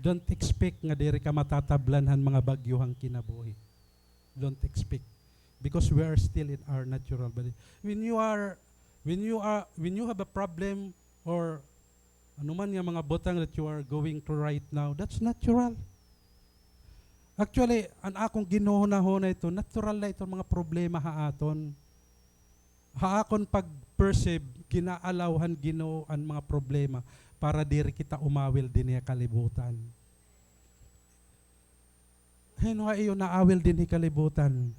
Don't expect nga diri ka matatablanhan mga bagyuhang kinabuhi. Don't expect. Because we are still in our natural body. When you have a problem or anuman nga mga butang that you are going through right now, that's natural. Actually, ang akong ginuhuna-huna ito, natural na itong mga problema haaton. Haakon pag-perceive, ginaalawhan Ginoo ang mga problema para diri kita umawil din niya kalibutan. Hino nga iyo naawil din ni kalibutan.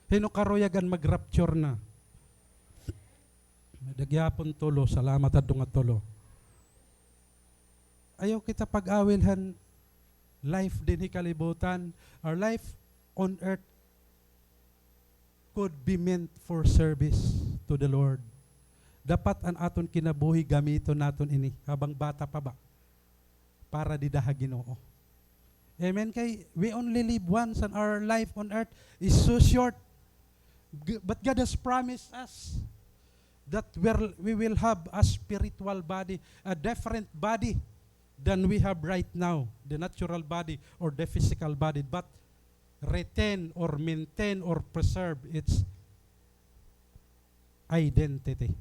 Hino karoyagan mag-rapture na. Nagyapon tulo, salamat adto nga tulo. Ayaw kita pag-awilhan life din kalibutan. Our life on earth could be meant for service to the Lord. Dapat ang aton kinabuhi gamiton naton ini habang bata pa ba para didaha Ginoo. Amen. Kay we only live once and our life on earth is so short. But God has promised us that we will have a spiritual body, a different body than we have right now, the natural body or the physical body, but retain or maintain or preserve its identity.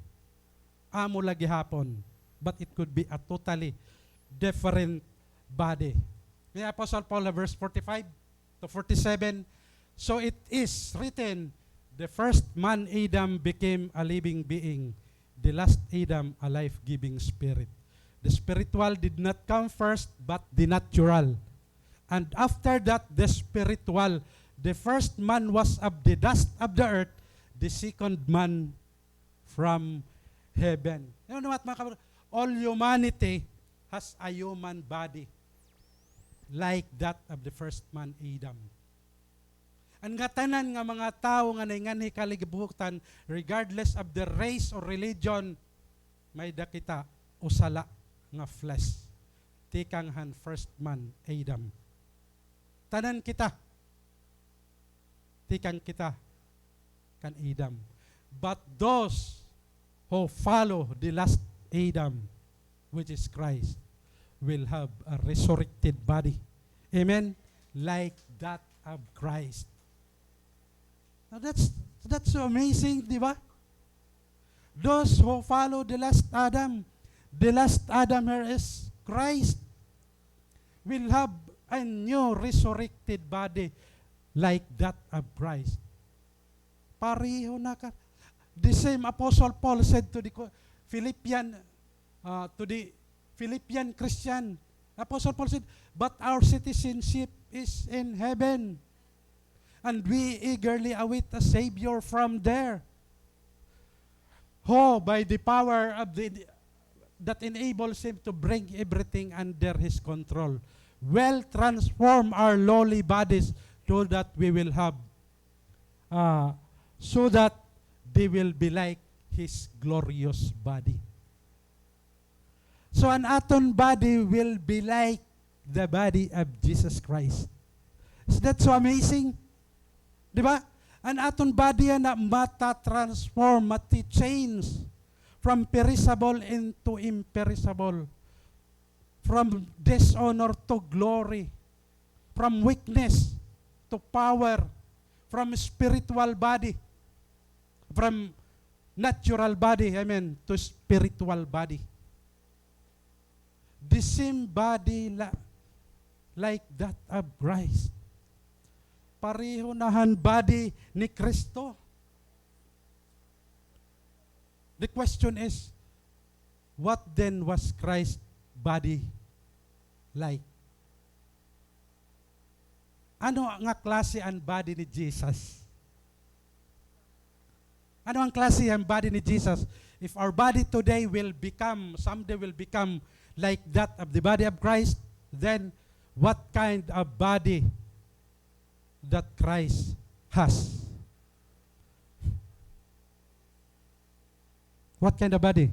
Amo lagi hapon, but it could be a totally different body. May Apostle Paul, verse 45 to 47, so it is written, the first man Adam became a living being, the last Adam a life-giving spirit. The spiritual did not come first, but the natural. And after that, the spiritual. The first man was of the dust of the earth, the second man from heaven. You know what, mga kapatid? All humanity has a human body like that of the first man, Adam. Ang gatanan nga mga tao nga nainganhi kalibutan, regardless of the race or religion, may dakita usala nga flesh. Tikang han first man, Adam. Tanan kita. Tikang kita kan Adam. But those who follow the last Adam, which is Christ, will have a resurrected body. Amen? Like that of Christ. Now that's so amazing, di ba? Those who follow the last Adam here is Christ, will have a new resurrected body like that of Christ. Pareho na ka. The same Apostle Paul said to the Philippian Christian. Apostle Paul said, but our citizenship is in heaven, and we eagerly await a Savior from there, who by the power of that enables him to bring everything under his control, will transform our lowly bodies so that we will have, so that they will be like his glorious body. So an aton body will be like the body of Jesus Christ. Is that so amazing? Di ba? An aton body na mata-transform, mati-change from perishable into imperishable, from dishonor to glory, from weakness to power, from spiritual body, from natural body, to spiritual body. The same body like that of Christ. Pareho nahan body ni Kristo. The question is, what then was Christ's body like? Ano nga klase ang body ni Jesus? Ano ang klase ang body ni Jesus? If our body today someday will become like that of the body of Christ, then what kind of body that Christ has? What kind of body?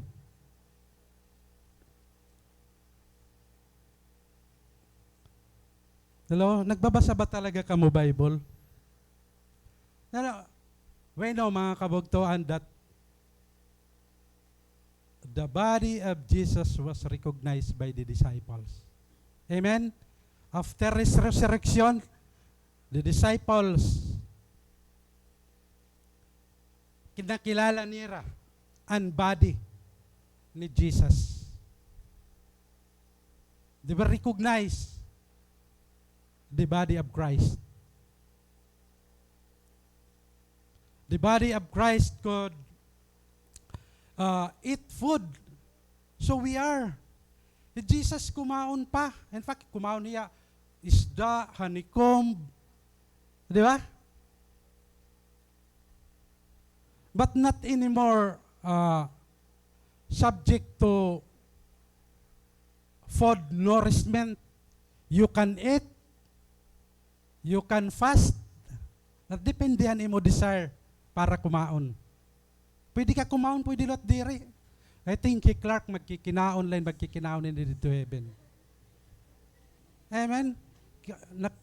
Hello? Nagbabasa ba talaga ka mo Bible? We know, mga kabugtuan, that the body of Jesus was recognized by the disciples. Amen? After his resurrection, the disciples kinakilala nila ang body ni Jesus. They were recognized the body of Christ. The body of Christ could eat food. So we are. Jesus kumaon pa. In fact, kumaon niya isda, honeycomb. Di ba? But not anymore subject to food nourishment. You can eat, you can fast. Nadependihan imo desire para kumaon. Pwede ka kumaon, pwede lot diri. I think kay Clark magkikinaon din dito heaven. Amen?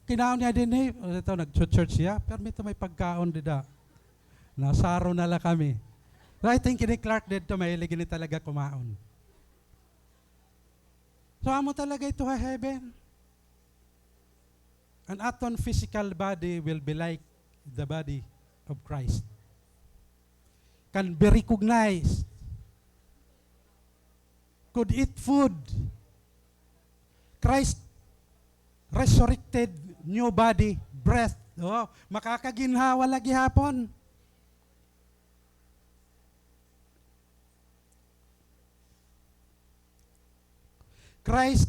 Kinaon niya din ito, nag-church siya, pero may pagkaon dida. Nasaro na lang kami. So I think kini Clark dito, mahilig ni talaga kumaon. So amo talaga ito heaven. An aton physical body will be like the body of Christ. Can be recognized. Could eat food. Christ resurrected new body, breath. Oh, makakaginhawa lagi hapon. Christ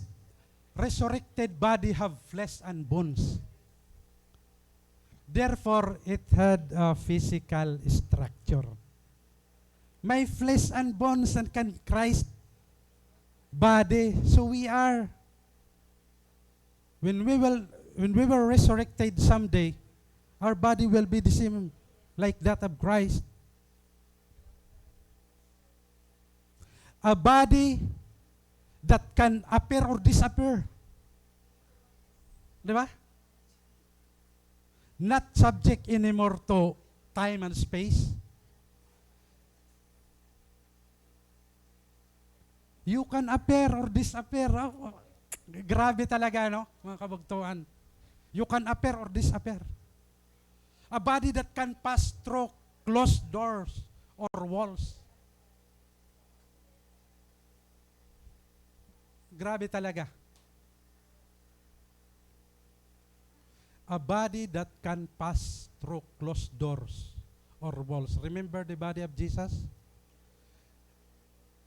resurrected body have flesh and bones. Therefore, it had a physical structure. May flesh and bones and can Christ body. So we are. When we were resurrected someday, our body will be the same like that of Christ. A body that can appear or disappear. Di ba? Not subject anymore to time and space. You can appear or disappear. Oh, grabe talaga, no? Mga kabugtuan. You can appear or disappear. A body that can pass through closed doors or walls. Grabe talaga. A body that can pass through closed doors or walls. Remember the body of Jesus?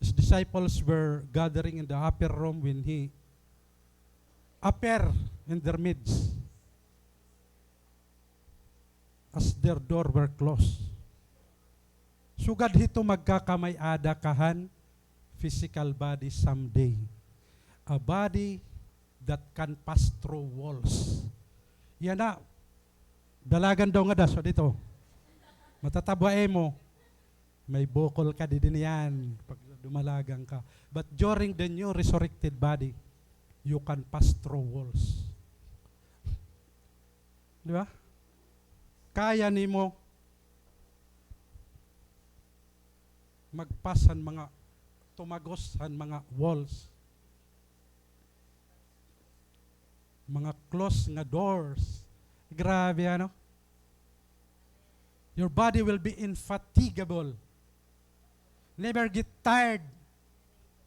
His disciples were gathering in the upper room when he appeared in their midst as their door were closed. Sugad hito magkakamay-ada kahan physical body someday. A body that can pass through walls. Yan na, dalagan daw nga daso dito. Matatabae mo, may bukol ka din yan pag dumalagang ka. But during the new resurrected body, you can pass through walls. Di ba? Kaya ni mo magpasan mga tumagos mga walls. Mga close nga doors. Grabe ano? Your body will be infatigable never get tired,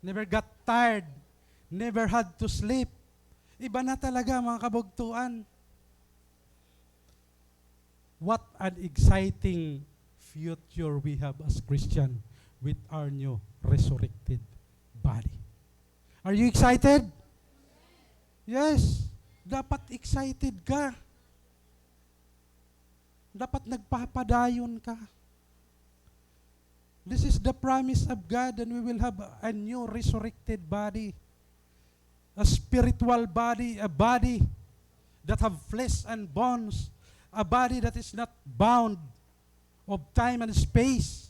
never got tired, never had to sleep. Iba na talaga mga kabugtuan. What an exciting future we have as Christian with our new resurrected body. Are you excited? Yes. Dapat excited ka. Dapat nagpapadayon ka. This is the promise of God, and we will have a new resurrected body. A spiritual body, a body that have flesh and bones, a body that is not bound of time and space,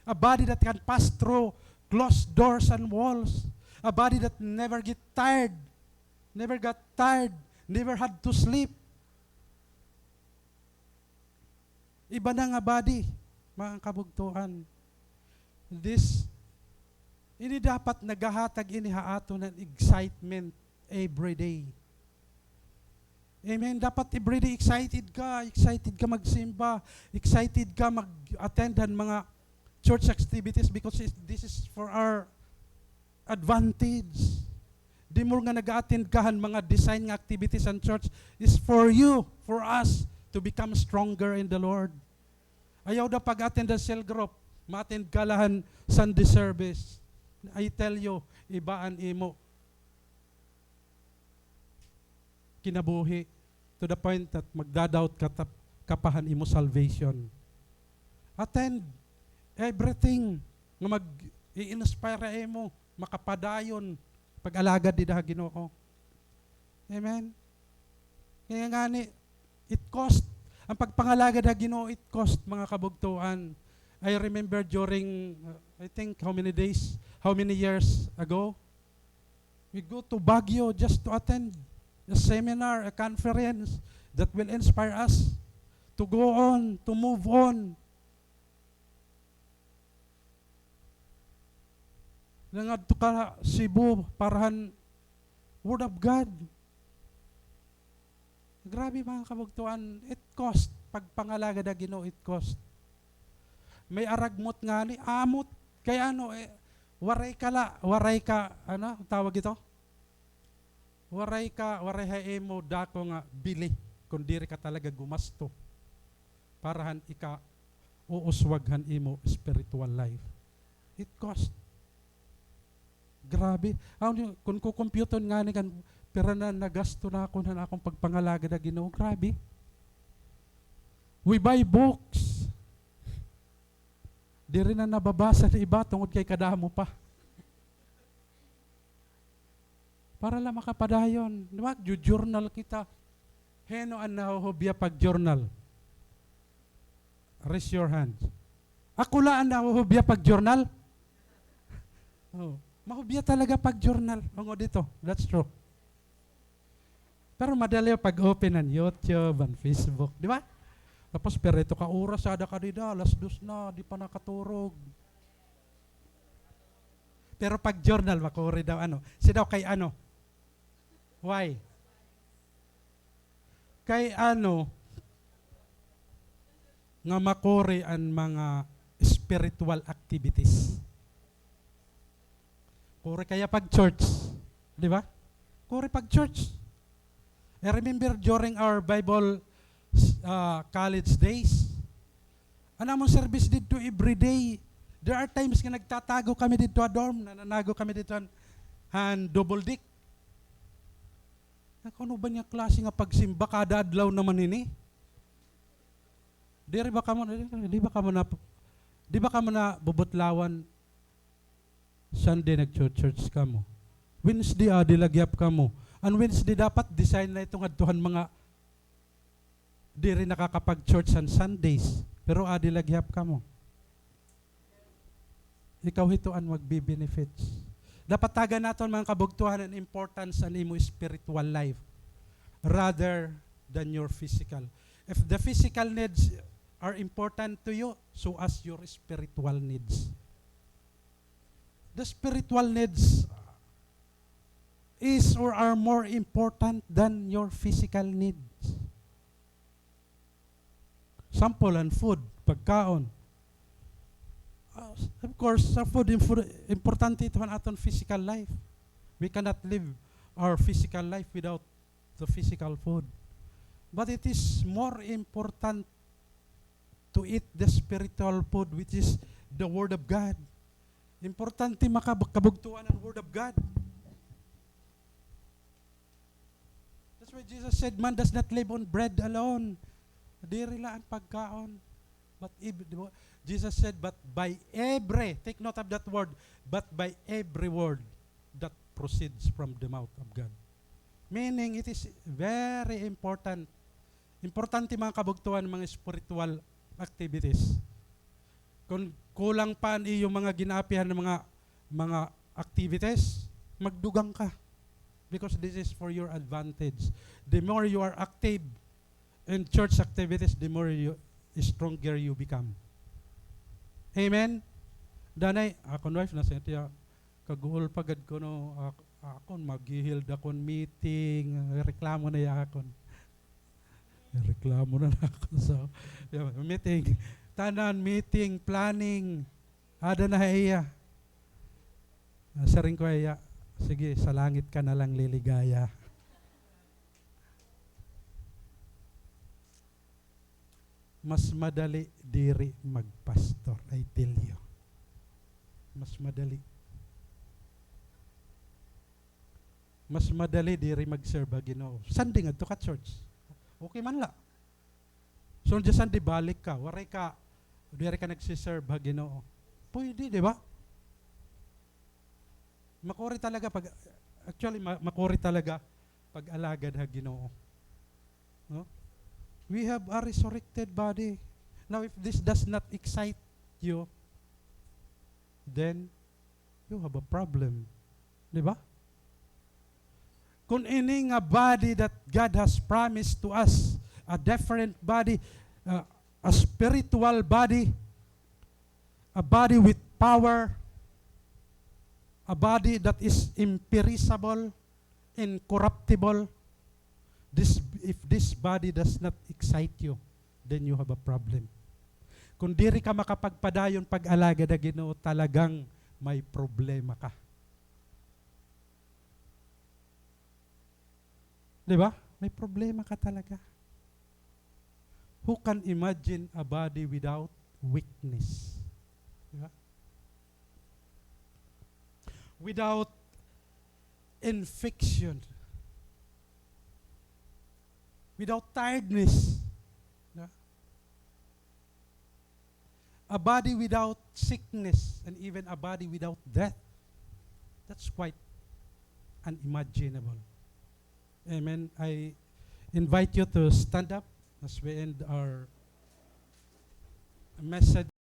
a body that can pass through closed doors and walls, a body that never got tired, never had to sleep. Iba na nga body, mga kabugtuan. Ini dapat nagahatag ini haato ng excitement every day. Amen. Dapat everyday excited ka magsimba, excited ka mag-attend ng mga church activities because this is for our advantage. Di mo nga nag-attend ka mga design nga activities and church is for you, for us to become stronger in the Lord. Ayaw da pag-attend ng cell group, ma-attend ka lahan Sunday service. I tell you, ibaan imo kinabuhi to the point that magdadoubt ka kapahan imo salvation. Attend everything nga mag-i-inspire imo, makapadayon pag-alagad di da Ginoo. Amen. Kaya nga ni, it cost. Ang pagpangalagad da Ginoo, it cost, mga kabugtuan. I remember during, I think how many years ago, we go to Baguio just to attend a seminar, a conference that will inspire us to go on, to move on. Nangadto ka Cebu, parahan Word of God. Grabe mga kabugtuan, it cost. Pagpangalaga da Ginoo, it cost. May aragmot nga ni, amot. Kaya waray ka, ano, tawag ito? Waray haemo dako nga bili, kung diri ka talaga gumasto. Parahan ika uuswaghan imo spiritual life. It cost. Grabe. Kung kukomputon nga ni kan, pero na nagasto na ako na akong pagpangalaga na Ginoo. Grabe. We buy books. Di rin na nababasa na iba tungod kay kadamo pa. Para lang makapadayon. Diba? Journal kita. Heno ang nahuhubya pag-journal? Raise your hand. Ako lang ang nahuhubya pag-journal? Oh. Mahubya talaga pag-journal. Mga dito. That's true. Pero madali pag-open ng YouTube and Facebook. Di ba? Tapos pero ito ka oras, ada ka dida, alas 2 na, di pa nakaturog. Pero pag journal, makuri daw ano. Si daw kay ano? Why? Kay ano, nga makuri ang mga spiritual activities. Kuri kaya pag church. Di ba? Kuri pag church. I remember during our Bible college days, anamong service dito every day. There are times nga nagtatago kami dito a dorm, nananago kami dito han double deck. Ano ba niya klase nga pagsimba kada adlaw naman ini? Di ba ka mo na bubutlawan Sunday nag-church ka mo. Wednesday dilagyap ka mo. And Wednesday dapat design na itong adtuhan mga di rin nakakapag-church on Sundays. Pero dilagyap ka mo. Ikaw hito ang magbe-benefits. Dapat taga naton mga kabugtuhan ang importance sa imo spiritual life rather than your physical. If the physical needs are important to you, so as your spiritual needs. The spiritual needs is or are more important than your physical needs. Sample and food, pagkaon. Of course, sa food, importante ito ang aton physical life. We cannot live our physical life without the physical food. But it is more important to eat the spiritual food, which is the Word of God. Importante makabugtuan ang Word of God. That's why Jesus said, man does not live on bread alone. Diri lang ang pagkaon. But Jesus said, but by every, take note of that word, but by every word that proceeds from the mouth of God. Meaning, it is very important. Importante mga kabugtuan, mga spiritual activities. Kung kulang pa yung mga ginaapihan ng mga activities, magdugang ka. Because this is for your advantage. The more you are active in church activities, the more stronger you become. Amen? Danay, akon wife na sa itiya, kaguol pagad ko no, akon mag-healed akon meeting, reklamo na ya akon. Reklamo na ako. So, meeting, tanan, meeting, planning, ada na iya. Saring ko iya, sige, sa langit ka na lang liligaya. Mas madali diri magpastor, I tell you. Mas madali. Mas madali diri mag-serve ang Ginoo. Sandi nga to ka church. Okay man la. So just sandi balik ka, waray ka, diri ka nagsiserve ang Ginoo. Pwede, di ba? Makuri talaga pag actually makuri talaga pag alagad ang Ginoo. No? We have a resurrected body. Now, if this does not excite you, then you have a problem. Di ba? Kung ini nga body that God has promised to us, a different body, a spiritual body, a body with power, a body that is imperishable, incorruptible, if this body does not excite you, then you have a problem. Kung diri ka makapagpadayon pag-alaga na Ginoo, talagang may problema ka. Di ba? May problema ka talaga. Who can imagine a body without weakness? Di ba? Without infection. Without tiredness. Yeah. A body without sickness and even a body without death. That's quite unimaginable. Amen. I invite you to stand up as we end our message.